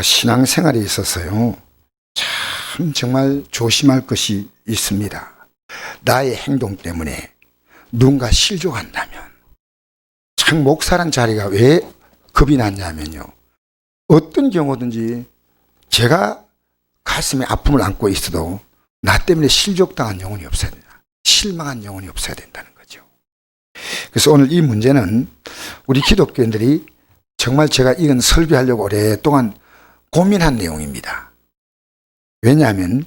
신앙생활에 있어서요, 참 정말 조심할 것이 있습니다. 나의 행동 때문에 누군가 실족한다면, 참 목사란 자리가 왜 겁이 났냐면요, 어떤 경우든지 제가 가슴에 아픔을 안고 있어도 나 때문에 실족당한 영혼이 없어야 된다. 실망한 영혼이 없어야 된다는 거죠. 그래서 오늘 이 문제는 우리 기독교인들이 정말 제가 이건 설교하려고 오랫동안 고민한 내용입니다. 왜냐하면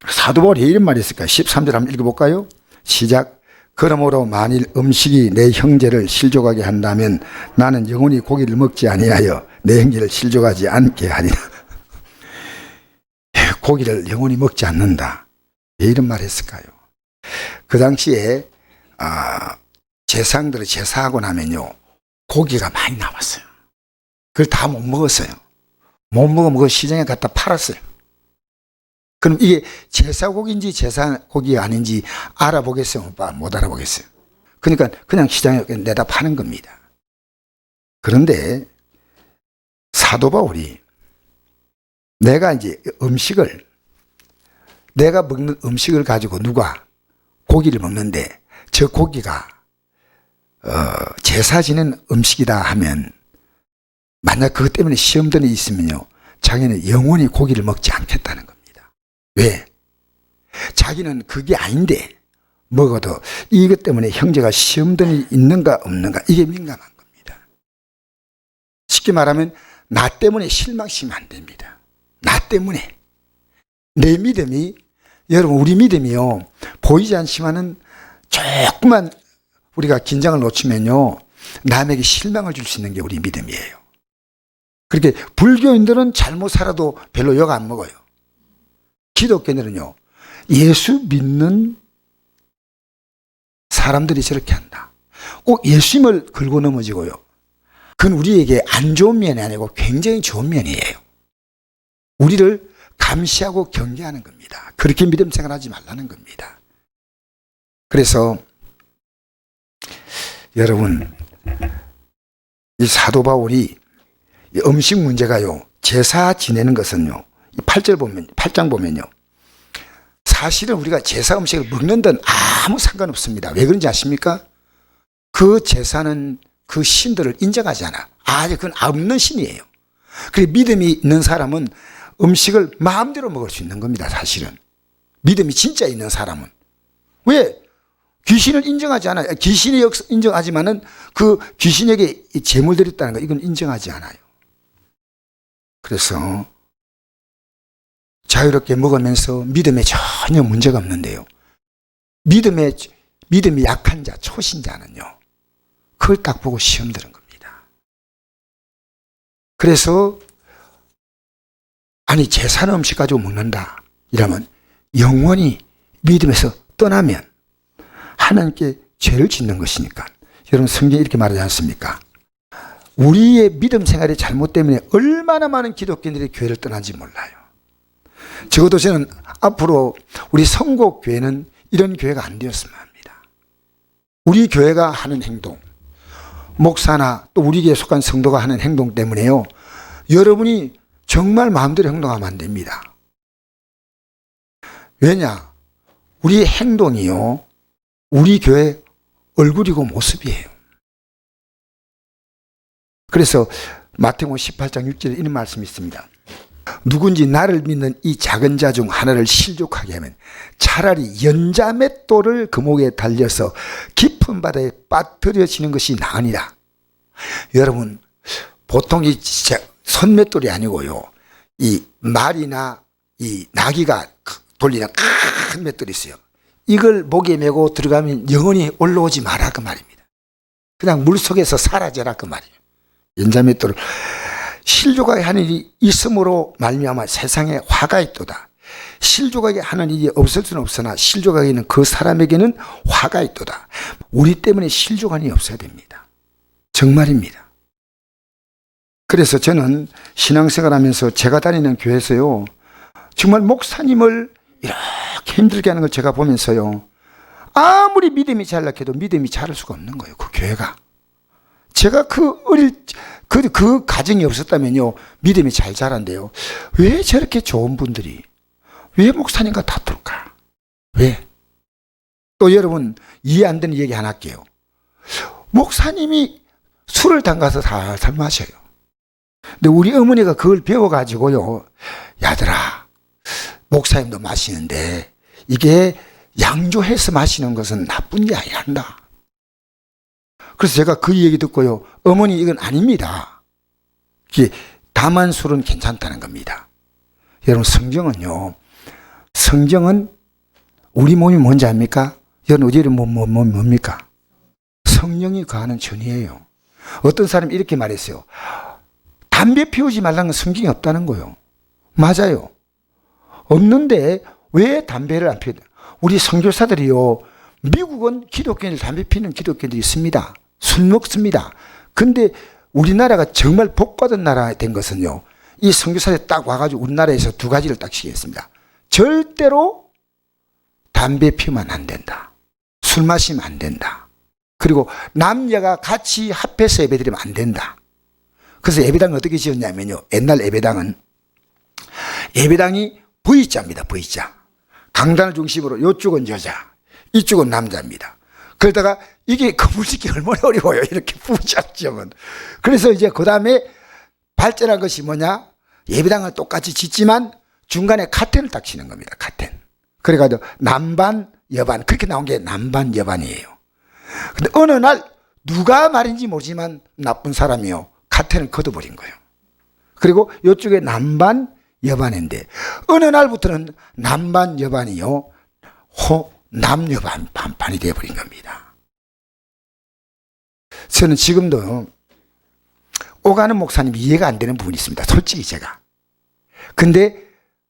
사도 바울이 이런 말이 있을까요? 13절 한번 읽어볼까요? 시작. 그러므로 만일 음식이 내 형제를 실족하게 한다면 나는 영원히 고기를 먹지 아니하여 내 형제를 실족하지 않게 하리라. 고기를 영원히 먹지 않는다. 왜 이런 말을 했을까요? 그 당시에 제사장들이 제사하고 나면요, 고기가 많이 남았어요. 그걸 다 못 먹었어요. 못 먹으면 그 시장에 갖다 팔았어요. 그럼 이게 제사고기인지 제사고기가 아닌지 알아보겠어요? 못 알아보겠어요. 그러니까 그냥 시장에 내다 파는 겁니다. 그런데 사도 바울이 내가 먹는 음식을 가지고 누가 고기를 먹는데 저 고기가 제사 지낸 음식이다 하면 만약 그것 때문에 시험들이 있으면요, 자기는 영원히 고기를 먹지 않겠다는 겁니다. 왜? 자기는 그게 아닌데 먹어도 이것 때문에 형제가 시험들이 있는가 없는가 이게 민감한 겁니다. 쉽게 말하면 나 때문에 실망시면 안 됩니다. 나 때문에. 내 믿음이, 여러분 우리 믿음이요, 보이지 않지만은 조금만 우리가 긴장을 놓치면요, 남에게 실망을 줄 수 있는 게 우리 믿음이에요. 그렇게 불교인들은 잘못 살아도 별로 욕 안 먹어요. 기독교인들은요, 예수 믿는 사람들이 저렇게 한다. 꼭 예수님을 걸고 넘어지고요. 그건 우리에게 안 좋은 면이 아니고 굉장히 좋은 면이에요. 우리를 감시하고 경계하는 겁니다. 그렇게 믿음 생활하지 말라는 겁니다. 그래서 여러분, 이 사도 바울이 이 음식 문제가요, 제사 지내는 것은요, 8장 보면요, 사실은 우리가 제사 음식을 먹는 데는 아무 상관없습니다. 왜 그런지 아십니까? 그 제사는 그 신들을 인정하지 않아. 그건 없는 신이에요. 그래서 믿음이 있는 사람은 음식을 마음대로 먹을 수 있는 겁니다. 사실은 믿음이 진짜 있는 사람은. 왜? 귀신을 인정하지 않아요. 귀신이 인정하지만은 그 귀신에게 재물들이 있다는 거, 이건 인정하지 않아요. 그래서 자유롭게 먹으면서 믿음에 전혀 문제가 없는데요, 믿음이 약한 자, 초신자는요, 그걸 딱 보고 시험 드는 겁니다. 그래서 제사는 음식 가지고 먹는다 이러면 영원히 믿음에서 떠나면 하나님께 죄를 짓는 것이니까. 여러분 성경에 이렇게 말하지 않습니까? 우리의 믿음 생활의 잘못 때문에 얼마나 많은 기독교인들이 교회를 떠난지 몰라요. 적어도 저는 앞으로 우리 성곡교회는 이런 교회가 안 되었으면 합니다. 우리 교회가 하는 행동, 목사나 또 우리 교회에 속한 성도가 하는 행동 때문에요, 여러분이 정말 마음대로 행동하면 안 됩니다. 왜냐? 우리의 행동이요, 우리 교회 얼굴이고 모습이에요. 그래서 마태복음 18장 6절에 이런 말씀이 있습니다. 누군지 나를 믿는 이 작은 자 중 하나를 실족하게 하면 차라리 연자맷돌을 그 목에 달려서 깊은 바다에 빠뜨려지는 것이 나으니라. 여러분, 보통 이 손맷돌이 아니고요, 이 말이나 이 나귀가 돌리는 큰 맷돌이 있어요. 이걸 목에 메고 들어가면 영원히 올라오지 마라 그 말입니다. 그냥 물속에서 사라져라 그 말이에요. 연자맷돌을 실족하게 하는 일이 있음으로 말미암아 세상에 화가 있도다. 실족하게 하는 일이 없을 수는 없으나 실족하게 그 사람에게는 화가 있도다. 우리 때문에 실족한 일이 없어야 됩니다. 정말입니다. 그래서 저는 신앙생활 하면서 제가 다니는 교회에서요, 정말 목사님을 이렇게 힘들게 하는 걸 제가 보면서요, 아무리 믿음이 잘락해도 믿음이 자랄 수가 없는 거예요. 그 교회가 제가 그 가정이 없었다면요, 믿음이 잘 자란대요. 왜 저렇게 좋은 분들이 왜 목사님과 다툴까? 왜? 또 여러분, 이해 안 되는 얘기 하나 할게요. 목사님이 술을 담가서 살살 마셔요. 근데 우리 어머니가 그걸 배워가지고요, 야들아, 목사님도 마시는데 이게 양조해서 마시는 것은 나쁜 게 아니란다. 그래서 제가 그 얘기 듣고요, 어머니 이건 아닙니다. 다만 술은 괜찮다는 겁니다. 여러분, 성경은 우리 몸이 뭔지 압니까? 여러분, 우리 뭡니까? 성령이 거하는 전이에요. 어떤 사람이 이렇게 말했어요. 담배 피우지 말라는 건 성경이 없다는 거예요. 맞아요. 없는데 왜 담배를 안 피우냐? 우리 선교사들이요, 미국은 기독교인들 담배 피우는 기독교인들이 있습니다. 술 먹습니다. 근데 우리나라가 정말 복받은 나라 된 것은요, 이 선교사들이 딱 와가지고 우리나라에서 두 가지를 딱 시켰습니다. 절대로 담배 피우면 안 된다. 술 마시면 안 된다. 그리고 남녀가 같이 합해서 예배드리면 안 된다. 그래서 예배당을 어떻게 지었냐면요, 옛날 예배당이 V자입니다. V자. 강단을 중심으로 이쪽은 여자, 이쪽은 남자입니다. 그러다가 이게 건물 짓기 얼마나 어려워요, 이렇게 V자 지으면. 그래서 이제 그 다음에 발전한 것이 뭐냐, 예배당을 똑같이 짓지만 중간에 카텐을 딱 치는 겁니다. 카텐. 그래가지고 남반 여반, 그렇게 나온 게 남반 여반이에요. 근데 어느 날 누가 말인지 모르지만 나쁜 사람이요, 카텐을 걷어버린 거예요. 그리고 이쪽에 남반 여반인데 어느 날부터는 남반 여반이요, 남여반 반반이 되어버린 겁니다. 저는 지금도 오가는 목사님 이해가 안 되는 부분이 있습니다. 솔직히 제가. 근데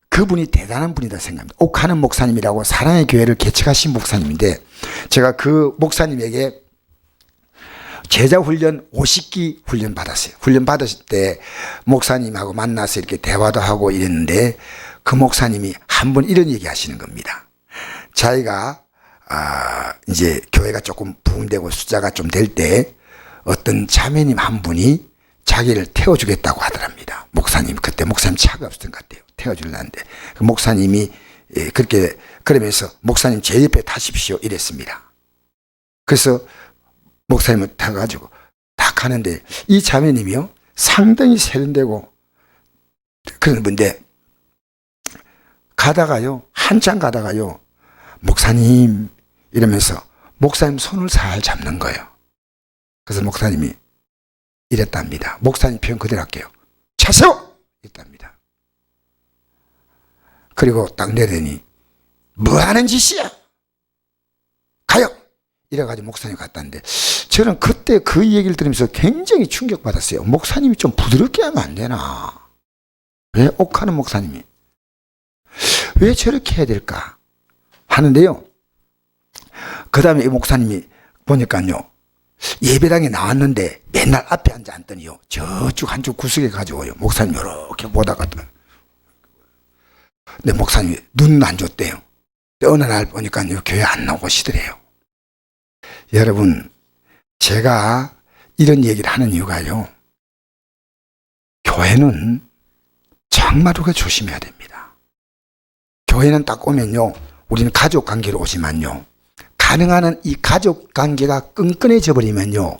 그분이 대단한 분이다 생각합니다. 옥하는 목사님이라고 사랑의 교회를 개척하신 목사님인데, 제가 그 목사님에게 제자 훈련 50기 훈련 받았어요. 훈련 받았을 때 목사님하고 만나서 이렇게 대화도 하고 이랬는데, 그 목사님이 한 번 이런 얘기 하시는 겁니다. 자기가 이제 교회가 조금 부흥되고 숫자가 좀 될 때 어떤 자매님 한 분이 자기를 태워주겠다고 하더랍니다. 목사님, 그때 목사님 차가 없었던 것 같아요. 태워주려는데 그 목사님이 그렇게 그러면서 목사님 제 옆에 타십시오 이랬습니다. 그래서 목사님을 타가지고 딱 가는데 이 자매님이요, 상당히 세련되고 그런 분인데, 가다가요, 한참 가다가요, 목사님 이러면서 목사님 손을 살 잡는 거예요. 그래서 목사님이 이랬답니다. 목사님 표현 그대로 할게요. 차 세워! 이랬답니다. 그리고 딱 내더니 뭐 하는 짓이야? 가요! 이래가지고 목사님 갔다는데, 저는 그때 그 얘기를 들으면서 굉장히 충격받았어요. 목사님이 좀 부드럽게 하면 안 되나? 왜 옥하는 목사님이 왜 저렇게 해야 될까 하는데요, 그 다음에 이 목사님이 보니까요, 예배당에 나왔는데 맨날 앞에 앉아 앉더니요, 저쪽 한쪽 구석에 가지고요, 목사님 이렇게 보다가, 근데 목사님이 눈 안 줬대요. 어느 날 보니까요, 교회 안 나오시더래요. 여러분, 제가 이런 얘기를 하는 이유가요, 교회는 정말 우리가 조심해야 됩니다. 교회는 딱 오면요, 우리는 가족 관계로 오지만요, 가능한 한 이 가족 관계가 끈끈해져 버리면요,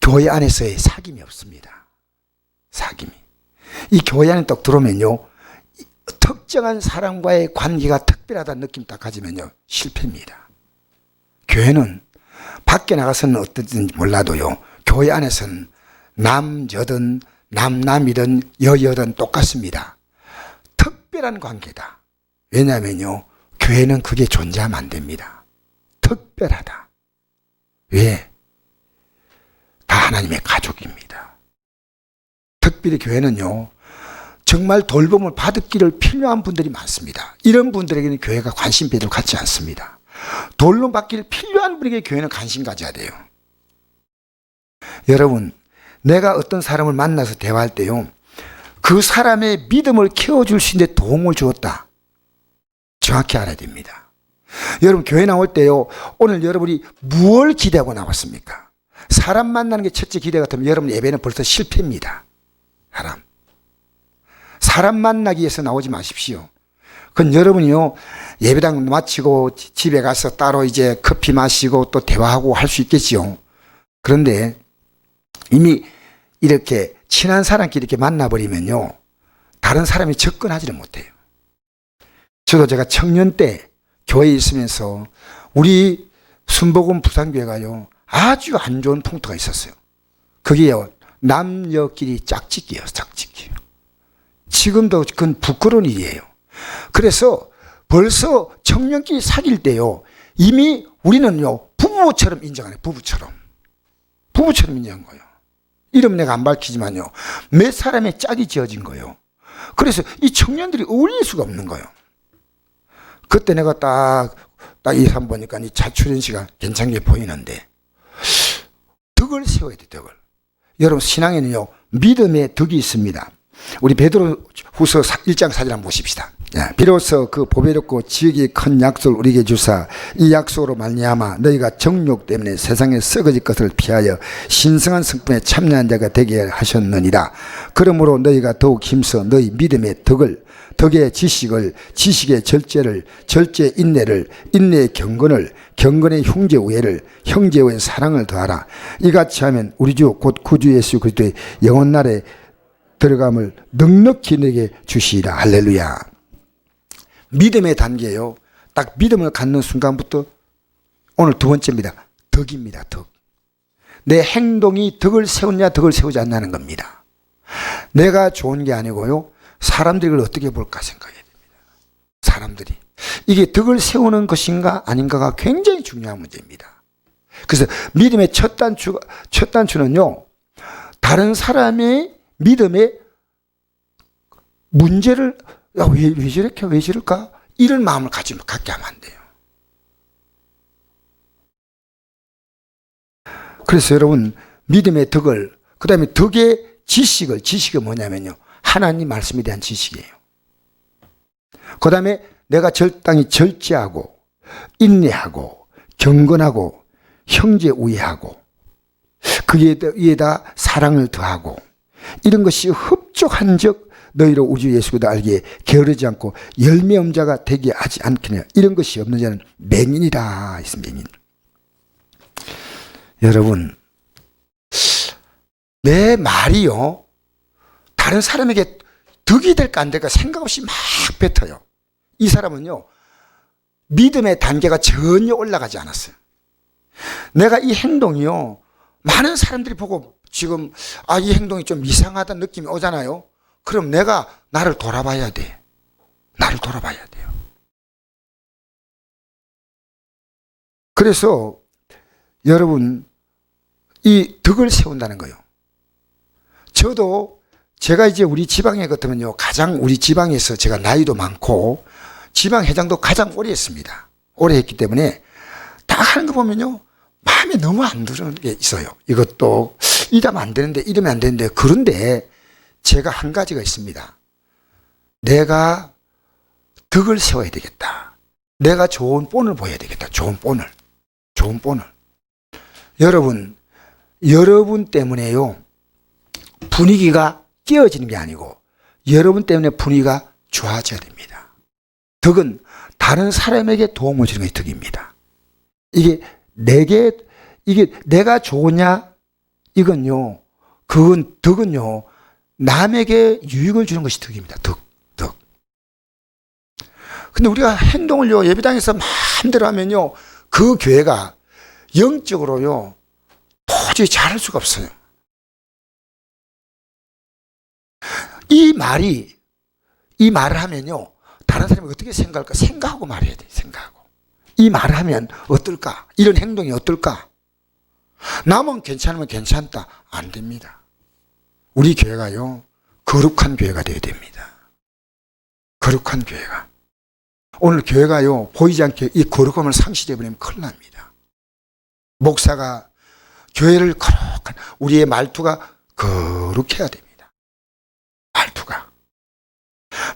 교회 안에서의 사귐이 없습니다. 사귐이. 이 교회 안에 딱 들어오면요, 특정한 사람과의 관계가 특별하다는 느낌 딱 가지면요, 실패입니다. 교회는 밖에 나가서는 어떻든지 몰라도요, 교회 안에서는 남여든 남이든 여여든 똑같습니다. 특별한 관계다. 왜냐하면요, 교회는 그게 존재하면 안 됩니다. 특별하다. 왜? 다 하나님의 가족입니다. 특별히 교회는요, 정말 돌봄을 받기를 필요한 분들이 많습니다. 이런 분들에게는 교회가 관심 배를 갖지 않습니다. 돌봄 받기를 필요한 분에게 교회는 관심 가져야 돼요. 여러분, 내가 어떤 사람을 만나서 대화할 때요, 그 사람의 믿음을 키워줄 수 있는 데 도움을 주었다. 정확히 알아야 됩니다. 여러분, 교회 나올 때요, 오늘 여러분이 무엇을 기대하고 나왔습니까? 사람 만나는 게 첫째 기대 같으면 여러분 예배는 벌써 실패입니다. 사람 만나기 위해서 나오지 마십시오. 그건 여러분이요, 예배당 마치고 집에 가서 따로 이제 커피 마시고 또 대화하고 할 수 있겠지요. 그런데 이미 이렇게 친한 사람끼리 이렇게 만나버리면요, 다른 사람이 접근하지를 못해요. 저도 제가 청년 때 교회에 있으면서 우리 순복음 부산교회가요, 아주 안 좋은 풍토가 있었어요. 그게요, 남녀끼리 짝짓기예요, 짝짓기. 지금도 그건 부끄러운 일이에요. 그래서 벌써 청년끼리 사귈 때요, 이미 우리는요, 부부처럼 인정하네, 부부처럼 인정한 거예요. 이름 내가 안 밝히지만요, 몇 사람의 짝이 지어진 거예요. 그래서 이 청년들이 어울릴 수가 없는 거예요. 그때 내가 딱 이 사람 보니까 이 자출연 씨가 괜찮게 보이는데, 덕을 세워야 돼, 덕을. 여러분, 신앙에는요, 믿음의 덕이 있습니다. 우리 베드로후서 1장 4절 한번 보십시다. 비로소 그 보배롭고 지극히 큰 약속을 우리에게 주사 이 약속으로 말미암아 너희가 정욕 때문에 세상에 썩어질 것을 피하여 신성한 성품에 참여한 자가 되게 하셨느니라. 그러므로 너희가 더욱 힘써 너희 믿음의 덕을, 덕의 지식을, 지식의 절제를, 절제 인내를, 인내의 경건을, 경건의 형제 우애를, 형제 우애 사랑을 더하라. 이같이 하면 우리 주 곧 구주 예수 그리스도의 영원 날에 들어감을 넉넉히 내게 주시리라. 할렐루야. 믿음의 단계요, 딱 믿음을 갖는 순간부터 오늘 두 번째입니다. 덕입니다. 덕. 내 행동이 덕을 세우냐 덕을 세우지 않냐는 겁니다. 내가 좋은 게 아니고요, 사람들이 그걸 어떻게 볼까 생각해야 됩니다. 사람들이 이게 덕을 세우는 것인가 아닌가가 굉장히 중요한 문제입니다. 그래서 믿음의 첫 단추는요, 다른 사람의 믿음의 문제를 왜 저렇게 왜 저럴까 이런 마음을 갖게 하면 안 돼요. 그래서 여러분, 믿음의 덕을, 그 다음에 덕의 지식은 뭐냐면요, 하나님 말씀에 대한 지식이에요. 그 다음에 내가 적당히 절제하고 인내하고 경건하고 형제 우애하고 그에다 사랑을 더하고, 이런 것이 흡족한 적 너희로 우주 예수보다 알기에 게으르지 않고 열매 없는 자가 되게 하지 않겠냐. 이런 것이 없는 자는 맹인이다 했습니다. 맹인. 여러분, 내 말이요, 다른 사람에게 덕이 될까 안 될까 생각 없이 막 뱉어요. 이 사람은요, 믿음의 단계가 전혀 올라가지 않았어요. 내가 이 행동이요, 많은 사람들이 보고 지금 이 행동이 좀 이상하다는 느낌이 오잖아요. 그럼 내가 나를 돌아봐야 돼. 나를 돌아봐야 돼요. 그래서 여러분, 이 덕을 세운다는 거예요. 저도 제가 이제 우리 지방에 같으면요, 가장 우리 지방에서 제가 나이도 많고 지방회장도 가장 오래 했습니다. 오래 했기 때문에 딱 하는 거 보면요, 마음에 너무 안 드는 게 있어요. 이것도 이러면 안 되는데, 이러면 안 되는데. 그런데 제가 한 가지가 있습니다. 내가 덕을 세워야 되겠다. 내가 좋은 본을 보여야 되겠다. 좋은 본을. 여러분 때문에요, 분위기가 깨어지는 게 아니고 여러분 때문에 분위기가 좋아져야 됩니다. 덕은 다른 사람에게 도움을 주는 것이 덕입니다. 이게 내가 좋으냐, 이건요, 그건 덕은요, 남에게 유익을 주는 것이 덕입니다. 덕. 근데 우리가 행동을요, 예배당에서 마음대로 하면요, 그 교회가 영적으로요, 도저히 잘할 수가 없어요. 이 말을 하면요, 다른 사람이 어떻게 생각할까 생각하고 말해야 돼. 생각하고. 이 말을 하면 어떨까? 이런 행동이 어떨까? 남은 괜찮으면 괜찮다. 안 됩니다. 우리 교회가요, 거룩한 교회가 되어야 됩니다. 거룩한 교회가. 오늘 교회가요, 보이지 않게 이 거룩함을 상실해버리면 큰일 납니다. 목사가 교회를 거룩한, 우리의 말투가 거룩해야 됩니다.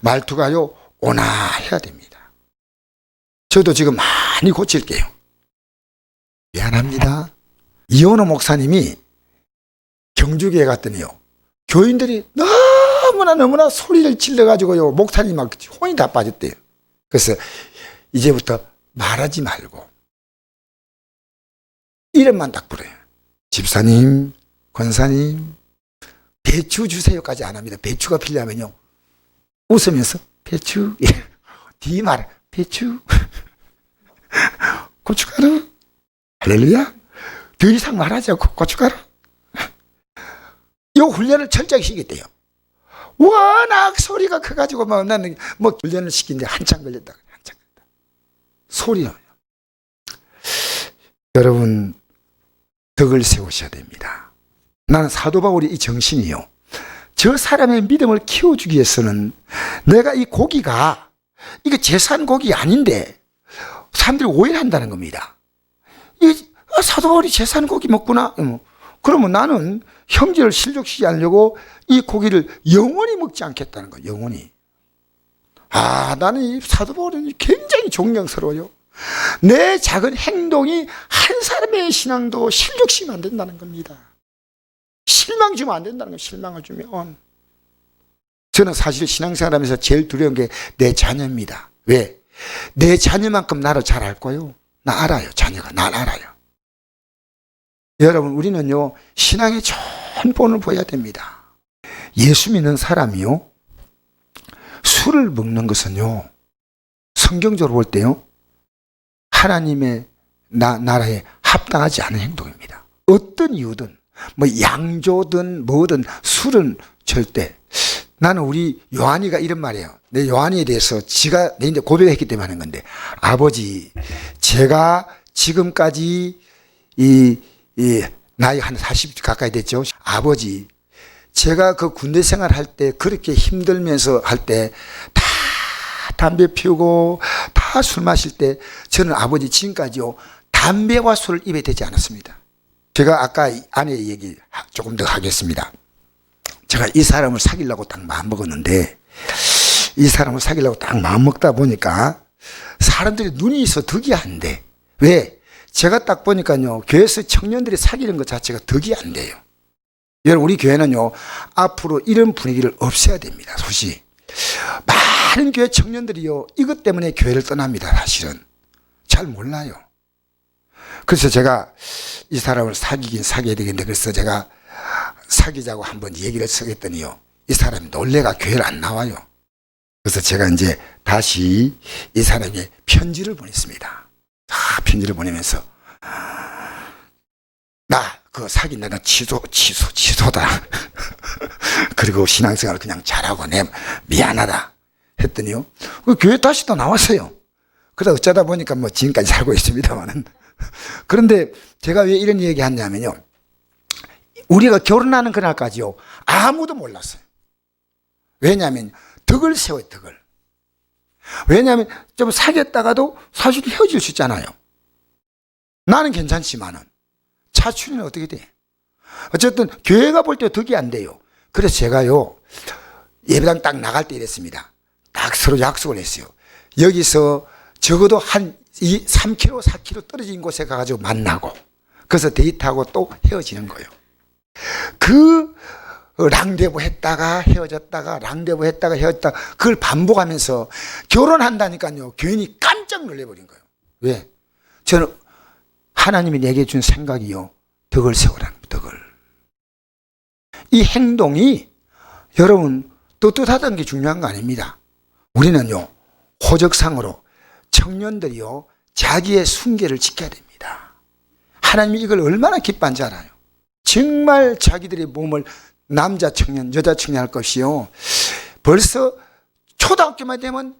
말투가요, 온화해야 됩니다. 저도 지금 많이 고칠게요. 미안합니다. 이원호 목사님이 경주교회 갔더니요, 교인들이 너무나 소리를 질러가지고요, 목사님 막 혼이 다 빠졌대요. 그래서 이제부터 말하지 말고 이름만 딱 부르요. 집사님, 권사님, 배추 주세요까지 안 합니다. 배추가 필요하면요, 웃으면서 배추, 뒤 말 배추, 고춧가루, 할렐루야. 더 이상 말하지 않고 고춧가루. 이 훈련을 철저히 시켰대요. 워낙 소리가 커가지고 나는 훈련을 시키는데 한참 걸렸다. 소리요. 여러분, 덕을 세우셔야 됩니다. 나는 사도 바울의 이 정신이요, 저 사람의 믿음을 키워주기 위해서는 내가 이 고기가 이게 제사한 고기 아닌데 사람들이 오해를 한다는 겁니다. 이 사도 바울이 제사한 고기 먹구나. 그러면 나는 형제를 실족시키지 않으려고 이 고기를 영원히 먹지 않겠다는 거예요. 영원히. 나는 이 사도 바울은 굉장히 존경스러워요. 내 작은 행동이 한 사람의 신앙도 실족시키면 안 된다는 겁니다. 실망 주면 안 된다는 거예요. 실망을 주면. 저는 사실 신앙생활하면서 제일 두려운 게 내 자녀입니다. 왜? 내 자녀만큼 나를 잘 알 거예요. 나 알아요. 자녀가 날 알아요. 여러분, 우리는요, 신앙의 좋은 본을 보여야 됩니다. 예수 믿는 사람이요, 술을 먹는 것은요, 성경적으로 볼 때요, 하나님의 나라에 합당하지 않은 행동입니다. 어떤 이유든, 양조든 뭐든 술은 절대. 나는 우리 요한이가 이런 말이에요. 내 요한이에 대해서 지가 내 이제 고백했기 때문에 하는 건데, 아버지, 제가 지금까지 이 나이 한 40 가까이 됐죠. 아버지, 제가 그 군대 생활할 때 그렇게 힘들면서 할 때 다 담배 피우고 다 술 마실 때 저는 아버지 지금까지요, 담배와 술을 입에 대지 않았습니다. 제가 아까 아내 얘기 조금 더 하겠습니다. 제가 이 사람을 사귀려고 딱 마음 먹었는데, 이 사람을 사귀려고 딱 마음 먹다 보니까 사람들이 눈이 있어 덕이 안 돼. 왜? 제가 딱 보니까요, 교회에서 청년들이 사귀는 것 자체가 덕이 안 돼요. 여러분, 우리 교회는요, 앞으로 이런 분위기를 없애야 됩니다. 소시. 많은 교회 청년들이요, 이것 때문에 교회를 떠납니다. 사실은 잘 몰라요. 그래서 제가 이 사람을 사귀긴 사귀어야 되겠는데, 그래서 제가 사귀자고 한번 얘기를 쓰겠더니요, 이 사람이 놀래가 교회를 안 나와요. 그래서 제가 이제 다시 이 사람에게 편지를 보냈습니다. 편지를 보내면서, 나 그거 사귄다, 나 취소다. 그리고 신앙생활을 그냥 잘하고 내 미안하다 했더니요, 교회 다시 또 나왔어요. 그러다 어쩌다 보니까 지금까지 살고 있습니다만은. 그런데 제가 왜 이런 얘기 하냐면요, 우리가 결혼하는 그날까지요, 아무도 몰랐어요. 왜냐하면 덕을 세워요, 덕을. 왜냐하면 좀 사귀었다가도 사실 헤어질 수 있잖아요. 나는 괜찮지만은 차춘이는 어떻게 돼? 어쨌든 교회가 볼 때 덕이 안 돼요. 그래서 제가요, 예배당 딱 나갈 때 이랬습니다. 딱 서로 약속을 했어요. 여기서 적어도 한 3km, 4km 떨어진 곳에 가가지고 만나고, 그래서 데이트하고 또 헤어지는 거예요. 그 랑데부 했다가 헤어졌다가 랑데부 했다가 헤어졌다가 그걸 반복하면서 결혼한다니까요, 교인이 깜짝 놀래버린 거예요. 왜? 저는 하나님이 내게 준 생각이요, 덕을 세우라는 거예요. 덕을. 이 행동이 여러분 떳떳하다는 게 중요한 거 아닙니다. 우리는요, 호적상으로 청년들이요, 자기의 순계를 지켜야 됩니다. 하나님이 이걸 얼마나 기뻐한지 알아요. 정말 자기들의 몸을 남자 청년, 여자 청년 할 것이요, 벌써 초등학교만 되면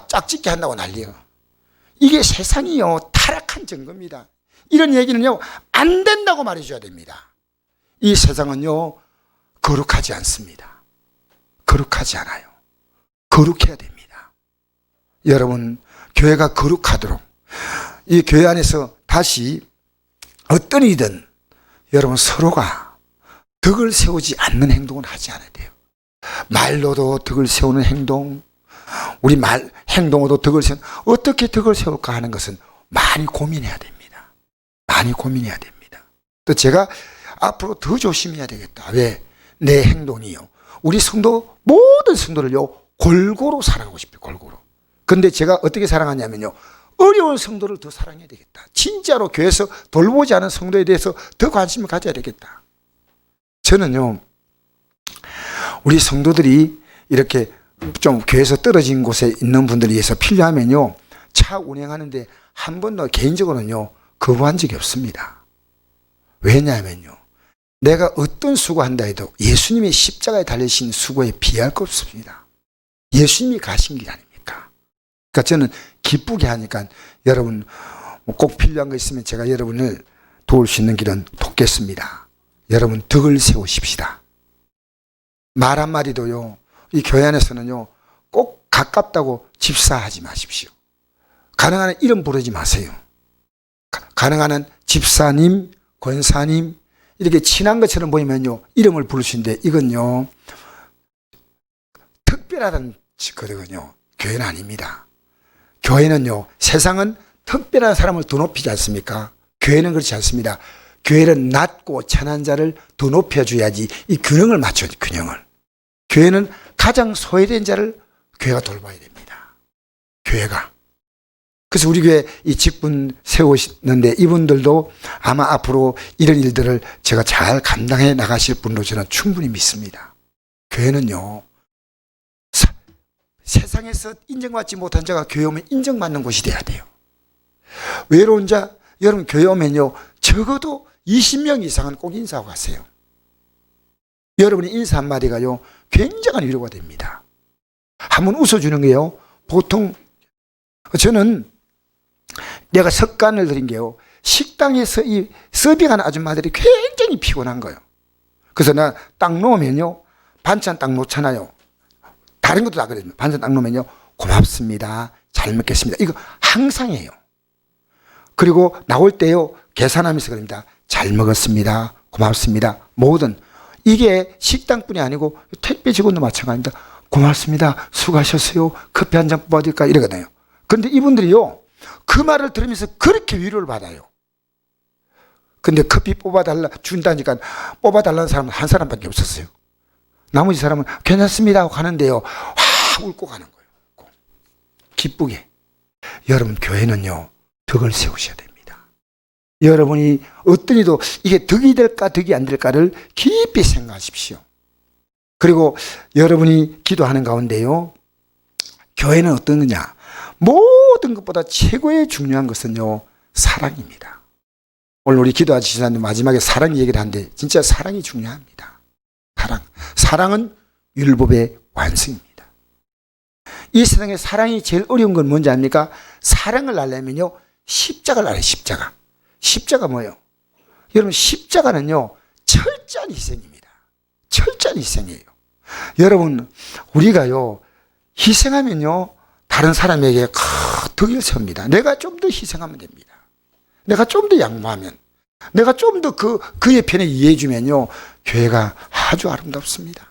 짝짓기 한다고 난리예요. 이게 세상이요, 타락한 증거입니다. 이런 얘기는요, 안 된다고 말해줘야 됩니다. 이 세상은요, 거룩하지 않습니다. 거룩하지 않아요. 거룩해야 됩니다. 여러분, 교회가 거룩하도록, 이 교회 안에서 다시 어떤 이든 여러분 서로가 덕을 세우지 않는 행동을 하지 않아야 돼요. 말로도 덕을 세우는 행동, 우리 행동으로도 덕을 세우는, 어떻게 덕을 세울까 하는 것은 많이 고민해야 됩니다. 많이 고민해야 됩니다. 또 제가 앞으로 더 조심해야 되겠다. 왜? 내 행동이요. 우리 성도, 모든 성도를요, 골고루 사랑하고 싶어요. 골고루. 근데 제가 어떻게 사랑하냐면요, 어려운 성도를 더 사랑해야 되겠다. 진짜로 교회에서 돌보지 않은 성도에 대해서 더 관심을 가져야 되겠다. 저는요, 우리 성도들이 이렇게 좀 교회에서 떨어진 곳에 있는 분들이 위해서 필요하면요, 차 운행하는데 한 번도 개인적으로는요, 거부한 적이 없습니다. 왜냐하면요, 내가 어떤 수고한다 해도 예수님의 십자가에 달리신 수고에 비할 것 없습니다. 예수님이 가신 길 아닙니까? 그러니까 저는 기쁘게 하니까 여러분 꼭 필요한 거 있으면 제가 여러분을 도울 수 있는 길은 돕겠습니다. 여러분 덕을 세우십시다. 말 한마디도요, 이 교회 안에서는요, 꼭 가깝다고 집사하지 마십시오. 가능한 한 이름 부르지 마세요. 가능한 한 집사님, 권사님, 이렇게 친한 것처럼 보이면요, 이름을 부르시는데 이건요, 특별하다는 거거든요. 교회는 아닙니다. 교회는요, 세상은 특별한 사람을 더 높이지 않습니까? 교회는 그렇지 않습니다. 교회는 낮고 천한 자를 더 높여줘야지 이 균형을 맞춰야지, 균형을. 교회는 가장 소외된 자를 교회가 돌봐야 됩니다. 교회가. 그래서 우리 교회 이 직분 세우시는데 이분들도 아마 앞으로 이런 일들을 제가 잘 감당해 나가실 분으로 저는 충분히 믿습니다. 교회는요, 세상에서 인정받지 못한 자가 교회 오면 인정받는 곳이 돼야 돼요. 외로운 자, 여러분 교회 오면요, 적어도 20명 이상은 꼭 인사하고 가세요. 여러분의 인사 한마디가요, 굉장한 위로가 됩니다. 한번 웃어주는 게요, 보통 저는 내가 석간을 드린 게요, 식당에서 이 서빙하는 아줌마들이 굉장히 피곤한 거예요. 그래서 나 딱 놓으면요, 반찬 딱 놓잖아요. 다른 것도 다 그래요. 반찬 딱 놓으면요, 고맙습니다, 잘 먹겠습니다, 이거 항상 해요. 그리고 나올 때요, 계산하면서 그럽니다. 잘 먹었습니다, 고맙습니다. 모든 이게 식당뿐이 아니고 택배 직원도 마찬가지입니다. 고맙습니다, 수고하셨어요, 커피 한 잔 뽑아드릴까, 이러거든요. 그런데 이분들이요, 그 말을 들으면서 그렇게 위로를 받아요. 근데 커피 준다니까 뽑아달라는 사람은 한 사람밖에 없었어요. 나머지 사람은 괜찮습니다 하고 가는데요, 와 울고 가는 거예요. 기쁘게. 여러분 교회는요, 덕을 세우셔야 됩니다. 여러분이 어떤 이도 이게 덕이 될까 덕이 안 될까를 깊이 생각하십시오. 그리고 여러분이 기도하는 가운데요, 교회는 어떤 거냐, 모든 것보다 최고의 중요한 것은요, 사랑입니다. 오늘 우리 기도하신 시간에 마지막에 사랑 얘기를 하는데 진짜 사랑이 중요합니다. 사랑은 율법의 완성입니다. 이 세상에 사랑이 제일 어려운 건 뭔지 압니까? 사랑을 하려면요, 십자가를 알아요. 십자가 뭐예요? 여러분 십자가는요, 철저한 희생입니다. 철저한 희생이에요. 여러분 우리가요, 희생하면요, 다른 사람에게 덕을 세웁니다. 내가 좀 더 희생하면 됩니다. 내가 좀 더 양보하면, 내가 좀 더 그의 편에 이해해 주면요, 교회가 아주 아름답습니다.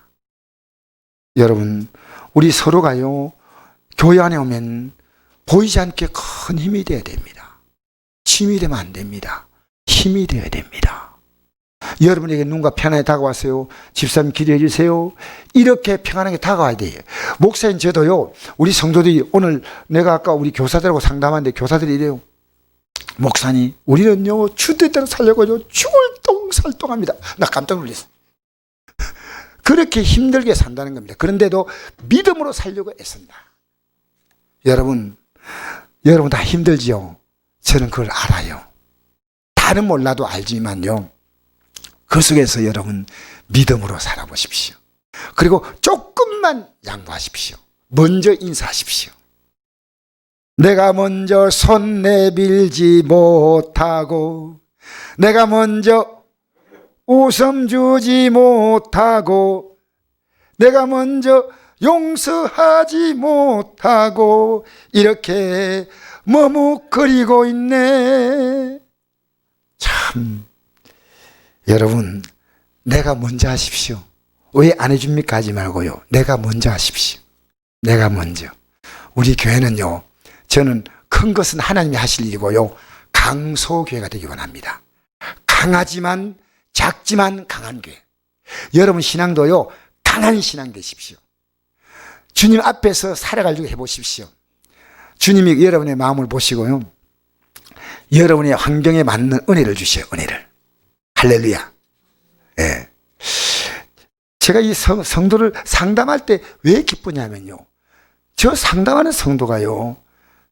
여러분 우리 서로가요, 교회 안에 오면 보이지 않게 큰 힘이 되어야 됩니다. 짐이 되면 안 됩니다. 힘이 되어야 됩니다. 여러분에게 누군가 편안하게 다가왔어요. 집사님 기도해 주세요. 이렇게 평안하게 다가와야 돼요. 목사님 저도요, 우리 성도들이 오늘 내가 아까 우리 교사들하고 상담하는데 교사들이 이래요. 목사님 우리는요, 주대대로 살려고요, 죽을 똥살똥합니다. 나 깜짝 놀랐어요. 그렇게 힘들게 산다는 겁니다. 그런데도 믿음으로 살려고 애쓴다. 여러분 다 힘들지요. 저는 그걸 알아요. 다는 몰라도 알지만요, 그 속에서 여러분 믿음으로 살아보십시오. 그리고 조금만 양보하십시오. 먼저 인사하십시오. 내가 먼저 손 내밀지 못하고, 내가 먼저 웃음 주지 못하고, 내가 먼저 용서하지 못하고 이렇게 머뭇거리고 있네. 참, 여러분 내가 먼저 하십시오. 왜 안 해줍니까 하지 말고요, 내가 먼저 하십시오. 내가 먼저. 우리 교회는요, 저는 큰 것은 하나님이 하실 일이고요, 강소교회가 되기 원합니다. 강하지만 작지만 강한 교회. 여러분 신앙도요, 강한 신앙 되십시오. 주님 앞에서 살아가지고 해보십시오. 주님이 여러분의 마음을 보시고요, 여러분의 환경에 맞는 은혜를 주셔요. 은혜를. 할렐루야. 예. 제가 이 성도를 상담할 때 왜 기쁘냐면요, 저 상담하는 성도가요,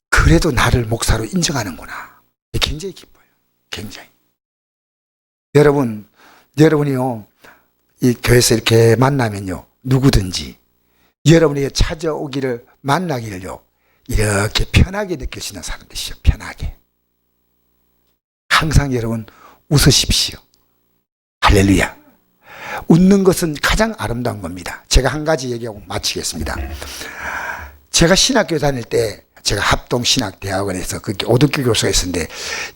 그래도 나를 목사로 인정하는구나. 굉장히 기뻐요. 굉장히. 여러분이요, 이 교회에서 이렇게 만나면요, 누구든지 여러분에게 찾아오기를, 만나기를요, 이렇게 편하게 느낄 수 있는 사람 되시죠. 편하게. 항상 여러분 웃으십시오. 할렐루야. 웃는 것은 가장 아름다운 겁니다. 제가 한 가지 얘기하고 마치겠습니다. 제가 신학교 다닐 때, 제가 합동신학대학원에서 그 오덕규 교수가 있었는데,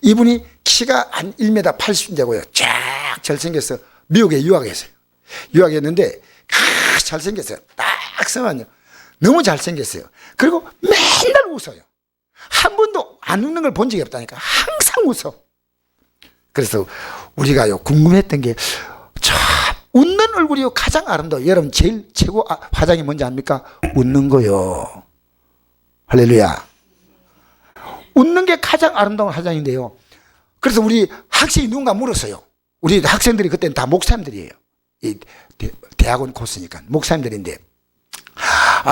이분이 키가 한 1m 80 되고요, 쫙 잘생겨서 미국에 유학했어요. 유학했는데 잘생겼어요. 딱 서면요, 너무 잘생겼어요. 그리고 맨날 웃어요. 한 번도 안 웃는 걸 본 적이 없다니까. 항상 웃어. 그래서 우리가요, 궁금했던 게, 참 웃는 얼굴이 가장 아름다워요. 여러분 제일 최고 화장이 뭔지 압니까? 웃는 거요. 할렐루야. 웃는 게 가장 아름다운 화장인데요. 그래서 우리 학생이 누군가 물었어요. 우리 학생들이 그때는 다 목사님들이에요. 이 대학원 코스니까 목사님들인데,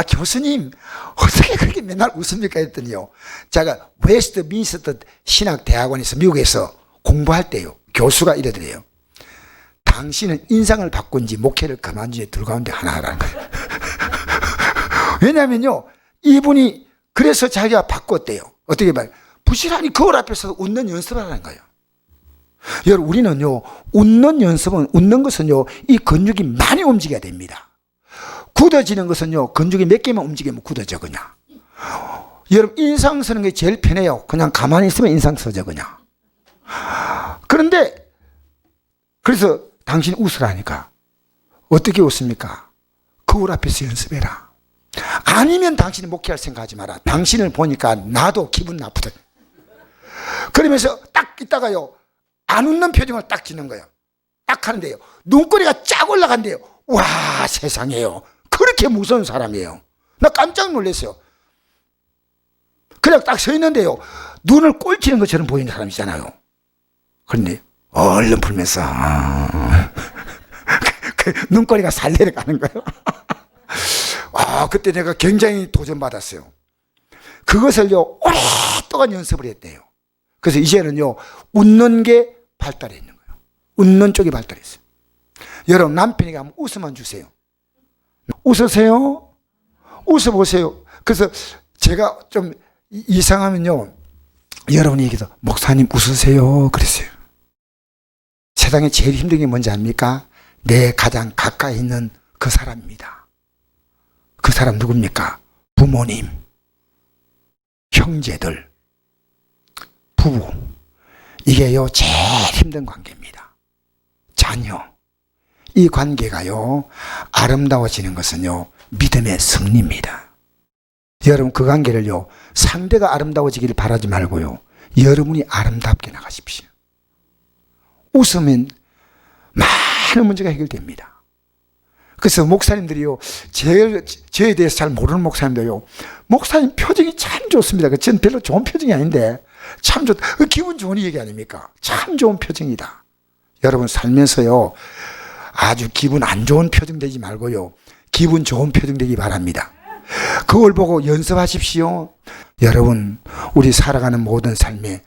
교수님 어떻게 그렇게 맨날 웃습니까 했더니요, 제가 웨스트민스터 신학대학원에서 미국에서 공부할 때요, 교수가 이러더래요. 당신은 인상을 바꾼지 목회를 그만둔지 둘 가운데 하나라는 거예요. 왜냐면요, 이분이 그래서 자기가 바꿨대요. 어떻게 봐요? 부실하니 거울 앞에서 웃는 연습을 하는 거예요. 여러분, 우리는요, 웃는 것은요, 이 근육이 많이 움직여야 됩니다. 굳어지는 것은요, 근육이 몇 개만 움직이면 굳어져, 그냥. 여러분, 인상 쓰는 게 제일 편해요. 그냥 가만히 있으면 인상 써져, 그냥. 그런데, 그래서 당신 웃으라니까. 어떻게 웃습니까? 거울 앞에서 연습해라. 아니면 당신이 목회할 생각하지 마라. 당신을 보니까 나도 기분 나쁘다. 그러면서 딱 있다가요, 안 웃는 표정을 딱 짓는 거예요. 딱 하는데요, 눈꼬리가 쫙 올라간대요. 와, 세상에요, 그렇게 무서운 사람이에요. 나 깜짝 놀랐어요. 그냥 딱 서 있는데요, 눈을 꼴찌는 것처럼 보이는 사람이잖아요. 그런데 얼른 풀면서 그 눈꼬리가 살 내려가는 거예요. 그때 내가 굉장히 도전받았어요. 그것을요, 오랫동안 연습을 했대요. 그래서 이제는요, 웃는 게 발달해 있는 거예요. 웃는 쪽이 발달했어요. 여러분, 남편에게 한번 웃음만 주세요. 웃으세요? 웃어보세요. 그래서 제가 좀 이상하면요, 여러분이 얘기해서 목사님 웃으세요 그랬어요. 세상에 제일 힘든 게 뭔지 압니까? 내 가장 가까이 있는 그 사람입니다. 그 사람 누굽니까? 부모님, 형제들, 부부. 이게요, 제일 힘든 관계입니다. 자녀. 이 관계가요, 아름다워지는 것은요, 믿음의 승리입니다. 여러분, 그 관계를요, 상대가 아름다워지기를 바라지 말고요, 여러분이 아름답게 나가십시오. 웃으면 많은 문제가 해결됩니다. 그래서 목사님들이요, 저에 대해서 잘 모르는 목사님들요, 목사님 표정이 참 좋습니다. 저는 별로 좋은 표정이 아닌데 참 기분 좋은 얘기 아닙니까? 참 좋은 표정이다. 여러분, 살면서요, 아주 기분 안 좋은 표정 되지 말고요, 기분 좋은 표정 되기 바랍니다. 그걸 보고 연습하십시오. 여러분, 우리 살아가는 모든 삶에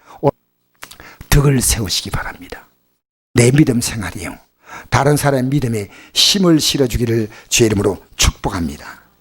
덕을 세우시기 바랍니다. 내 믿음 생활이요, 다른 사람의 믿음에 힘을 실어주기를 주의 이름으로 축복합니다.